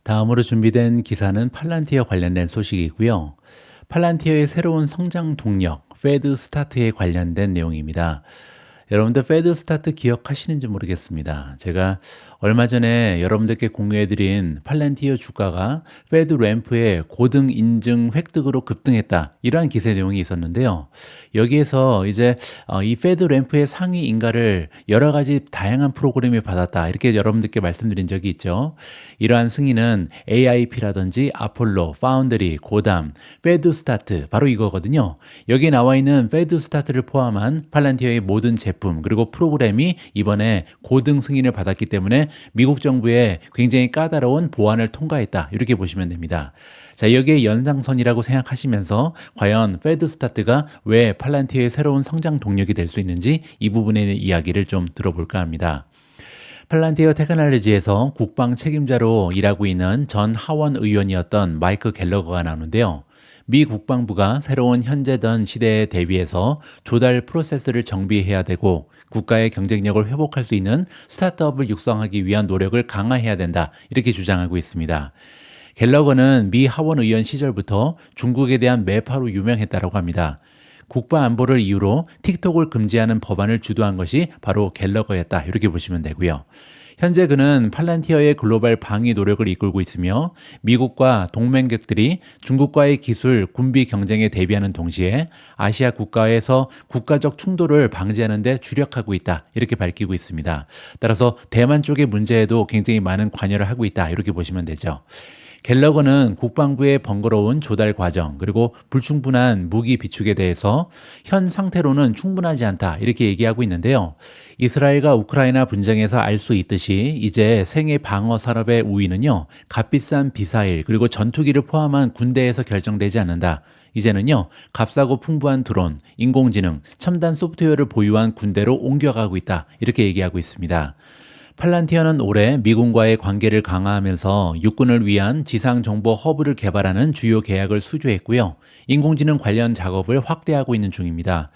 다음으로 준비된 기사는 팔란티어 관련된 소식이고요. 팔란티어의 새로운 성장 동력, 페드 스타트에 관련된 내용입니다. 여러분들 페드 스타트 기억하시는지 모르겠습니다. 제가 얼마 전에 여러분들께 공유해드린 팔란티어 주가가 페드 램프의 고등 인증 획득으로 급등했다. 이러한 기세 내용이 있었는데요. 여기에서 이제 이 페드 램프의 상위 인가를 여러 가지 다양한 프로그램이 받았다. 이렇게 여러분들께 말씀드린 적이 있죠. 이러한 승인은 AIP라든지 아폴로, 파운드리, 고담, 페드 스타트 바로 이거거든요. 여기에 나와 있는 페드 스타트를 포함한 팔란티어의 모든 제품 그리고 프로그램이 이번에 고등 승인을 받았기 때문에 미국 정부의 굉장히 까다로운 보안을 통과했다. 이렇게 보시면 됩니다. 자, 여기에 연장선이라고 생각하시면서 과연 페드 스타트가 왜 팔란티어의 새로운 성장 동력이 될 수 있는지 이 부분의 이야기를 좀 들어볼까 합니다. 팔란티어 테크놀로지에서 국방 책임자로 일하고 있는 전 하원 의원이었던 마이크 갤러거가 나오는데요. 미 국방부가 새로운 현재던 시대에 대비해서 조달 프로세스를 정비해야 되고 국가의 경쟁력을 회복할 수 있는 스타트업을 육성하기 위한 노력을 강화해야 된다. 이렇게 주장하고 있습니다. 갤러거는 미 하원 의원 시절부터 중국에 대한 매파로 유명했다고 합니다. 국가 안보를 이유로 틱톡을 금지하는 법안을 주도한 것이 바로 갤러거였다. 이렇게 보시면 되고요. 현재 그는 팔란티어의 글로벌 방위 노력을 이끌고 있으며 미국과 동맹국들이 중국과의 기술, 군비 경쟁에 대비하는 동시에 아시아 국가에서 국가적 충돌을 방지하는 데 주력하고 있다. 이렇게 밝히고 있습니다. 따라서 대만 쪽의 문제에도 굉장히 많은 관여를 하고 있다. 이렇게 보시면 되죠. 갤러거는 국방부의 번거로운 조달 과정 그리고 불충분한 무기 비축에 대해서 현 상태로는 충분하지 않다 이렇게 얘기하고 있는데요. 이스라엘과 우크라이나 분쟁에서 알 수 있듯이 이제 생애 방어 산업의 우위는요. 값비싼 미사일 그리고 전투기를 포함한 군대에서 결정되지 않는다. 이제는요, 값싸고 풍부한 드론, 인공지능, 첨단 소프트웨어를 보유한 군대로 옮겨가고 있다. 이렇게 얘기하고 있습니다. 팔란티어는 올해 미군과의 관계를 강화하면서 육군을 위한 지상정보 허브를 개발하는 주요 계약을 수주했고요. 인공지능 관련 작업을 확대하고 있는 중입니다.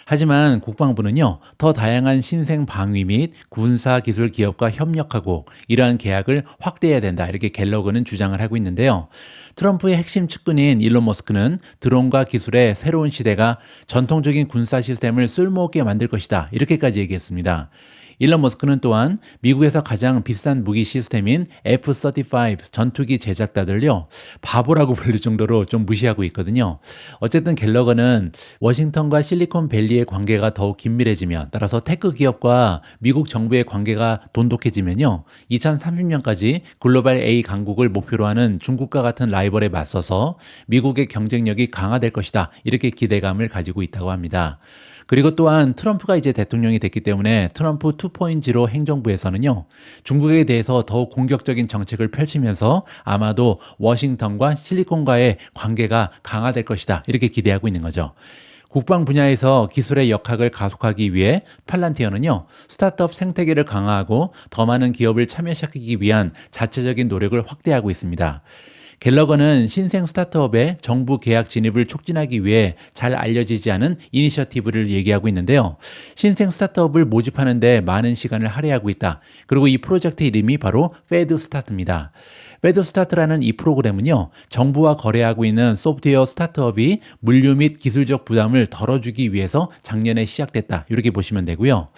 하지만 국방부는요, 더 다양한 신생 방위 및 군사 기술 기업과 협력하고 이러한 계약을 확대해야 된다. 이렇게 갤러거는 주장을 하고 있는데요. 트럼프의 핵심 측근인 일론 머스크는 드론과 기술의 새로운 시대가 전통적인 군사 시스템을 쓸모없게 만들 것이다. 이렇게까지 얘기했습니다. 일론 머스크는 또한 미국에서 가장 비싼 무기 시스템인 F-35 전투기 제작자들요 바보라고 부를 정도로 좀 무시하고 있거든요. 어쨌든 갤러거는 워싱턴과 실리콘밸리의 관계가 더욱 긴밀해지면 따라서 테크 기업과 미국 정부의 관계가 돈독해지면요 2030년까지 글로벌 A 강국을 목표로 하는 중국과 같은 라이벌에 맞서서 미국의 경쟁력이 강화될 것이다. 이렇게 기대감을 가지고 있다고 합니다. 그리고 또한 트럼프가 이제 대통령이 됐기 때문에 트럼프 2.0 행정부에서는요, 중국에 대해서 더욱 공격적인 정책을 펼치면서 아마도 워싱턴과 실리콘과의 관계가 강화될 것이다. 이렇게 기대하고 있는 거죠. 국방 분야에서 기술의 역학을 가속하기 위해 팔란티어는요, 스타트업 생태계를 강화하고 더 많은 기업을 참여시키기 위한 자체적인 노력을 확대하고 있습니다. 갤러거는 신생 스타트업의 정부 계약 진입을 촉진하기 위해 잘 알려지지 않은 이니셔티브를 얘기하고 있는데요. 신생 스타트업을 모집하는 데 많은 시간을 할애하고 있다. 그리고 이 프로젝트 이름이 바로 페드 스타트입니다. 페드스타트라는 이 프로그램은요, 정부와 거래하고 있는 소프트웨어 스타트업이 물류 및 기술적 부담을 덜어주기 위해서 작년에 시작됐다. 이렇게 보시면 되고요.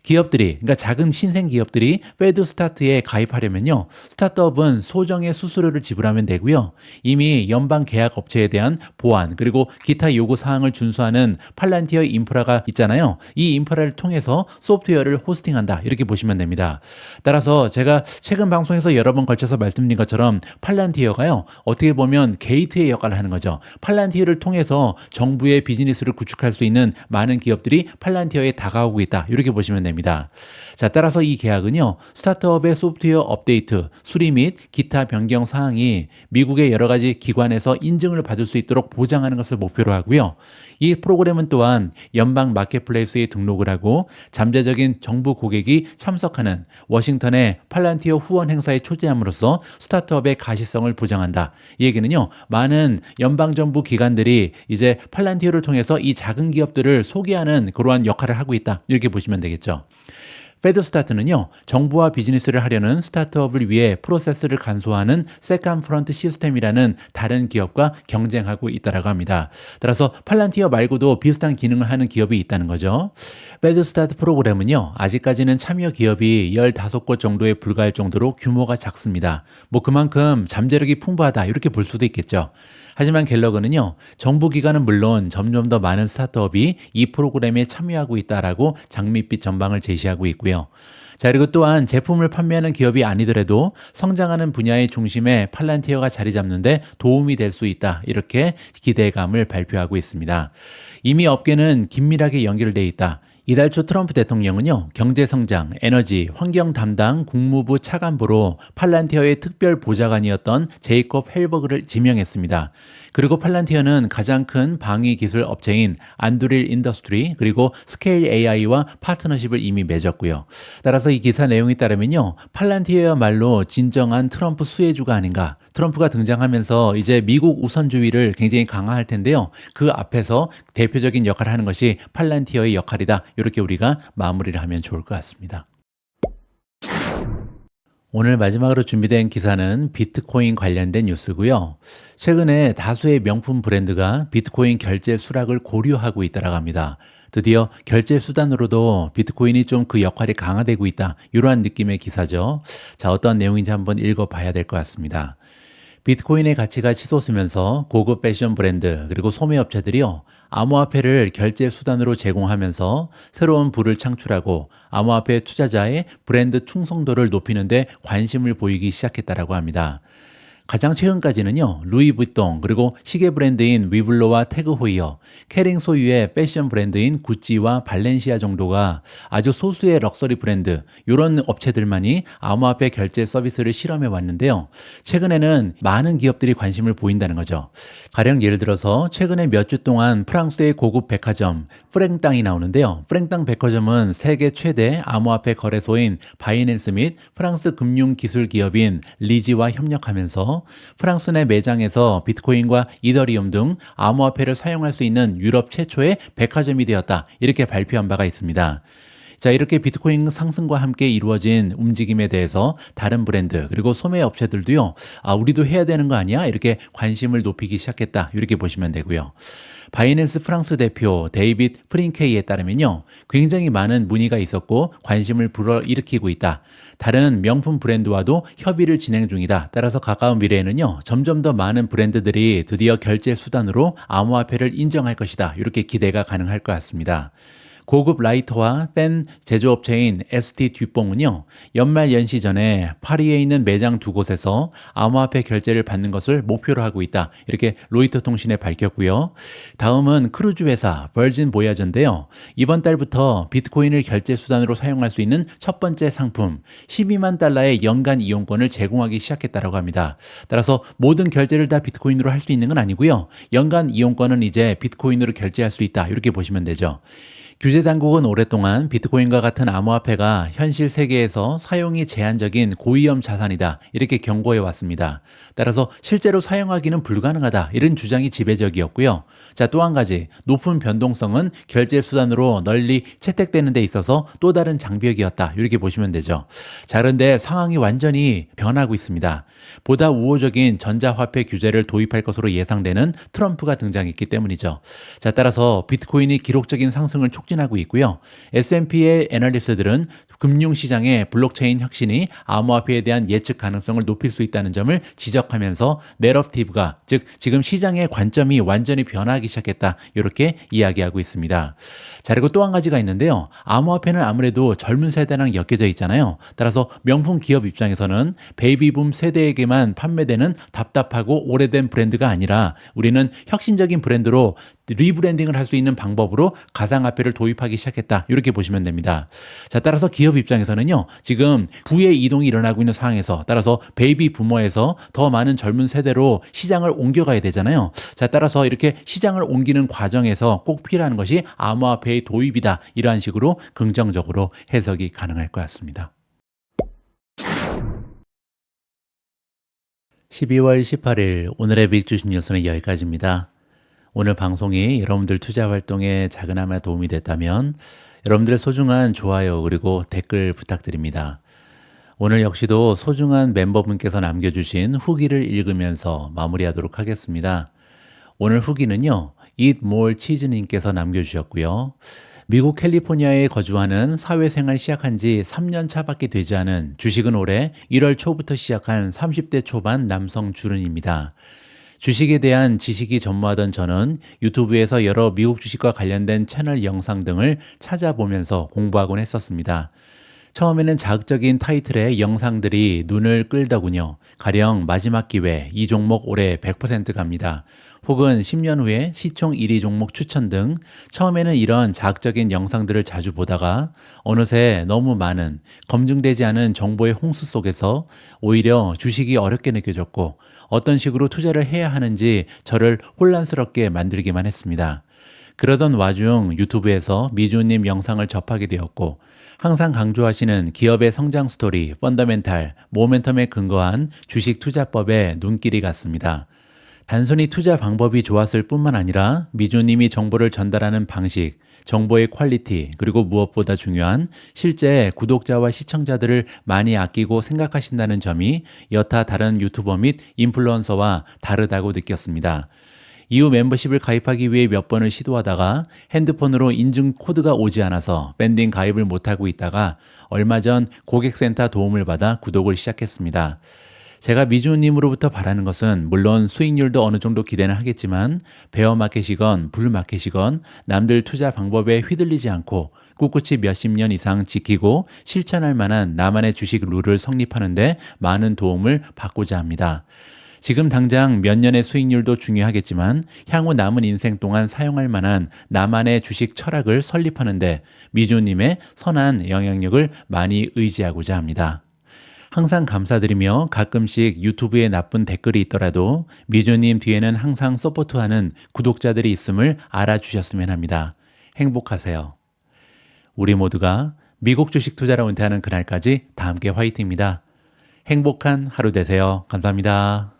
기업들이, 그러니까 작은 신생 기업들이 페드스타트에 가입하려면요, 스타트업은 소정의 수수료를 지불하면 되고요. 이미 연방 계약 업체에 대한 보안, 그리고 기타 요구 사항을 준수하는 팔란티어 인프라가 있잖아요. 이 인프라를 통해서 소프트웨어를 호스팅한다. 이렇게 보시면 됩니다. 따라서 제가 최근 방송에서 여러 번 걸쳐서 말씀드린 것처럼 팔란티어가요, 어떻게 보면 게이트의 역할을 하는 거죠. 팔란티어를 통해서 정부의 비즈니스를 구축할 수 있는 많은 기업들이 팔란티어에 다가오고 있다. 이렇게 보시면 됩니다. 자, 따라서 이 계약은요, 스타트업의 소프트웨어 업데이트, 수리 및 기타 변경 사항이 미국의 여러 가지 기관에서 인증을 받을 수 있도록 보장하는 것을 목표로 하고요. 이 프로그램은 또한 연방 마켓플레이스에 등록을 하고 잠재적인 정부 고객이 참석하는 워싱턴의 팔란티어 후원 행사에 초대함으로써 스타트업의 가시성을 보장한다. 이 얘기는요, 많은 연방정부 기관들이 이제 팔란티어를 통해서 이 작은 기업들을 소개하는 그러한 역할을 하고 있다. 이렇게 보시면 되겠죠. 페드스타트는요, 정부와 비즈니스를 하려는 스타트업을 위해 프로세스를 간소화하는 세컨 프런트 시스템이라는 다른 기업과 경쟁하고 있다고 합니다. 따라서 팔란티어 말고도 비슷한 기능을 하는 기업이 있다는 거죠. 페드스타트 프로그램은요, 아직까지는 참여 기업이 15곳 정도에 불과할 정도로 규모가 작습니다. 그만큼 잠재력이 풍부하다 이렇게 볼 수도 있겠죠. 하지만 갤러거는요, 정부 기관은 물론 점점 더 많은 스타트업이 이 프로그램에 참여하고 있다라고 장밋빛 전망을 제시하고 있고요. 자, 그리고 또한 제품을 판매하는 기업이 아니더라도 성장하는 분야의 중심에 팔란티어가 자리 잡는데 도움이 될 수 있다. 이렇게 기대감을 발표하고 있습니다. 이미 업계는 긴밀하게 연결되어 있다. 이달 초 트럼프 대통령은요, 경제성장, 에너지, 환경 담당 국무부 차관보로 팔란티어의 특별 보좌관이었던 제이콥 헬버그를 지명했습니다. 그리고 팔란티어는 가장 큰 방위 기술 업체인 안드릴 인더스트리 그리고 스케일 AI와 파트너십을 이미 맺었고요. 따라서 이 기사 내용에 따르면요, 팔란티어야말로 진정한 트럼프 수혜주가 아닌가. 트럼프가 등장하면서 이제 미국 우선주의를 굉장히 강화할 텐데요. 그 앞에서 대표적인 역할을 하는 것이 팔란티어의 역할이다. 이렇게 우리가 마무리를 하면 좋을 것 같습니다. 오늘 마지막으로 준비된 기사는 비트코인 관련된 뉴스고요. 최근에 다수의 명품 브랜드가 비트코인 결제 수락을 고려하고 있다고 합니다. 드디어 결제 수단으로도 비트코인이 좀 그 역할이 강화되고 있다. 이러한 느낌의 기사죠. 자, 어떤 내용인지 한번 읽어봐야 될 것 같습니다. 비트코인의 가치가 치솟으면서 고급 패션 브랜드 그리고 소매업체들이요, 암호화폐를 결제 수단으로 제공하면서 새로운 부를 창출하고 암호화폐 투자자의 브랜드 충성도를 높이는 데 관심을 보이기 시작했다라고 합니다. 가장 최근까지는요, 루이비통 그리고 시계 브랜드인 위블로와 태그 호이어, 캐링 소유의 패션 브랜드인 구찌와 발렌시아 정도가 아주 소수의 럭셔리 브랜드, 이런 업체들만이 암호화폐 결제 서비스를 실험해 왔는데요. 최근에는 많은 기업들이 관심을 보인다는 거죠. 가령 예를 들어서 최근에 몇 주 동안 프랑스의 고급 백화점 프랭땅이 나오는데요. 프랭땅 백화점은 세계 최대 암호화폐 거래소인 바이낸스 및 프랑스 금융기술 기업인 리지와 협력하면서 프랑스 내 매장에서 비트코인과 이더리움 등 암호화폐를 사용할 수 있는 유럽 최초의 백화점이 되었다. 이렇게 발표한 바가 있습니다. 자, 이렇게 비트코인 상승과 함께 이루어진 움직임에 대해서 다른 브랜드 그리고 소매 업체들도요, 우리도 해야 되는 거 아니야? 이렇게 관심을 높이기 시작했다. 이렇게 보시면 되고요. 바이낸스 프랑스 대표 데이빗 프린케이에 따르면요, 굉장히 많은 문의가 있었고 관심을 불어일으키고 있다. 다른 명품 브랜드와도 협의를 진행 중이다. 따라서 가까운 미래에는요, 점점 더 많은 브랜드들이 드디어 결제 수단으로 암호화폐를 인정할 것이다. 이렇게 기대가 가능할 것 같습니다. 고급 라이터와 펜 제조업체인 ST 듀뽕은요, 연말 연시 전에 파리에 있는 매장 두 곳에서 암호화폐 결제를 받는 것을 목표로 하고 있다. 이렇게 로이터 통신에 밝혔고요. 다음은 크루즈 회사 버진 보야저인데요. 이번 달부터 비트코인을 결제 수단으로 사용할 수 있는 첫 번째 상품 12만 달러의 연간 이용권을 제공하기 시작했다고 합니다. 따라서 모든 결제를 다 비트코인으로 할 수 있는 건 아니고요. 연간 이용권은 이제 비트코인으로 결제할 수 있다. 이렇게 보시면 되죠. 규제 당국은 오랫동안 비트코인과 같은 암호화폐가 현실 세계에서 사용이 제한적인 고위험 자산이다. 이렇게 경고해 왔습니다. 따라서 실제로 사용하기는 불가능하다. 이런 주장이 지배적이었고요. 자, 또 한 가지, 높은 변동성은 결제 수단으로 널리 채택되는 데 있어서 또 다른 장벽이었다. 이렇게 보시면 되죠. 자, 그런데 상황이 완전히 변하고 있습니다. 보다 우호적인 전자화폐 규제를 도입할 것으로 예상되는 트럼프가 등장했기 때문이죠. 자, 따라서 비트코인이 기록적인 상승을 촉진하고 있고요. S&P의 애널리스트들은 금융시장의 블록체인 혁신이 암호화폐에 대한 예측 가능성을 높일 수 있다는 점을 지적하면서 내러티브가, 즉 지금 시장의 관점이 완전히 변하기 시작했다. 이렇게 이야기하고 있습니다. 자, 그리고 또 한 가지가 있는데요. 암호화폐는 아무래도 젊은 세대랑 엮여져 있잖아요. 따라서 명품 기업 입장에서는 베이비붐 세대에게만 판매되는 답답하고 오래된 브랜드가 아니라 우리는 혁신적인 브랜드로 리브랜딩을 할 수 있는 방법으로 가상화폐를 도입하기 시작했다. 이렇게 보시면 됩니다. 자, 따라서 기업 입장에서는요, 지금 부의 이동이 일어나고 있는 상황에서 따라서 베이비 부머에서 더 많은 젊은 세대로 시장을 옮겨가야 되잖아요. 자, 따라서 이렇게 시장을 옮기는 과정에서 꼭 필요한 것이 암호화폐의 도입이다. 이러한 식으로 긍정적으로 해석이 가능할 것 같습니다. 12월 18일 오늘의 빅 주식 뉴스는 여기까지입니다. 오늘 방송이 여러분들 투자 활동에 작은나마 도움이 됐다면 여러분들의 소중한 좋아요 그리고 댓글 부탁드립니다. 오늘 역시도 소중한 멤버분께서 남겨주신 후기를 읽으면서 마무리하도록 하겠습니다. 오늘 후기는요, Eat More 치즈님께서 남겨주셨고요. 미국 캘리포니아에 거주하는 사회생활 시작한 지 3년 차밖에 되지 않은, 주식은 올해 1월 초부터 시작한 30대 초반 남성 주른입니다. 주식에 대한 지식이 전무하던 저는 유튜브에서 여러 미국 주식과 관련된 채널 영상 등을 찾아보면서 공부하곤 했었습니다. 처음에는 자극적인 타이틀의 영상들이 눈을 끌더군요. 가령 마지막 기회, 이 종목 올해 100% 갑니다. 혹은 10년 후에 시총 1위 종목 추천 등 처음에는 이런 자극적인 영상들을 자주 보다가 어느새 너무 많은 검증되지 않은 정보의 홍수 속에서 오히려 주식이 어렵게 느껴졌고 어떤 식으로 투자를 해야 하는지 저를 혼란스럽게 만들기만 했습니다. 그러던 와중 유튜브에서 미주님 영상을 접하게 되었고 항상 강조하시는 기업의 성장 스토리, 펀더멘탈, 모멘텀에 근거한 주식 투자법에 눈길이 갔습니다. 단순히 투자 방법이 좋았을 뿐만 아니라 미주님이 정보를 전달하는 방식, 정보의 퀄리티, 그리고 무엇보다 중요한 실제 구독자와 시청자들을 많이 아끼고 생각하신다는 점이 여타 다른 유튜버 및 인플루언서와 다르다고 느꼈습니다. 이후 멤버십을 가입하기 위해 몇 번을 시도하다가 핸드폰으로 인증 코드가 오지 않아서 밴딩 가입을 못하고 있다가 얼마 전 고객센터 도움을 받아 구독을 시작했습니다. 제가 미주님으로부터 바라는 것은 물론 수익률도 어느 정도 기대는 하겠지만 베어마켓이건 불마켓이건 남들 투자 방법에 휘둘리지 않고 꿋꿋이 몇십 년 이상 지키고 실천할 만한 나만의 주식 룰을 성립하는데 많은 도움을 받고자 합니다. 지금 당장 몇 년의 수익률도 중요하겠지만 향후 남은 인생 동안 사용할 만한 나만의 주식 철학을 설립하는데 미주님의 선한 영향력을 많이 의지하고자 합니다. 항상 감사드리며 가끔씩 유튜브에 나쁜 댓글이 있더라도 미주님 뒤에는 항상 서포트하는 구독자들이 있음을 알아주셨으면 합니다. 행복하세요. 우리 모두가 미국 주식 투자로 은퇴하는 그날까지 다 함께 화이팅입니다. 행복한 하루 되세요. 감사합니다.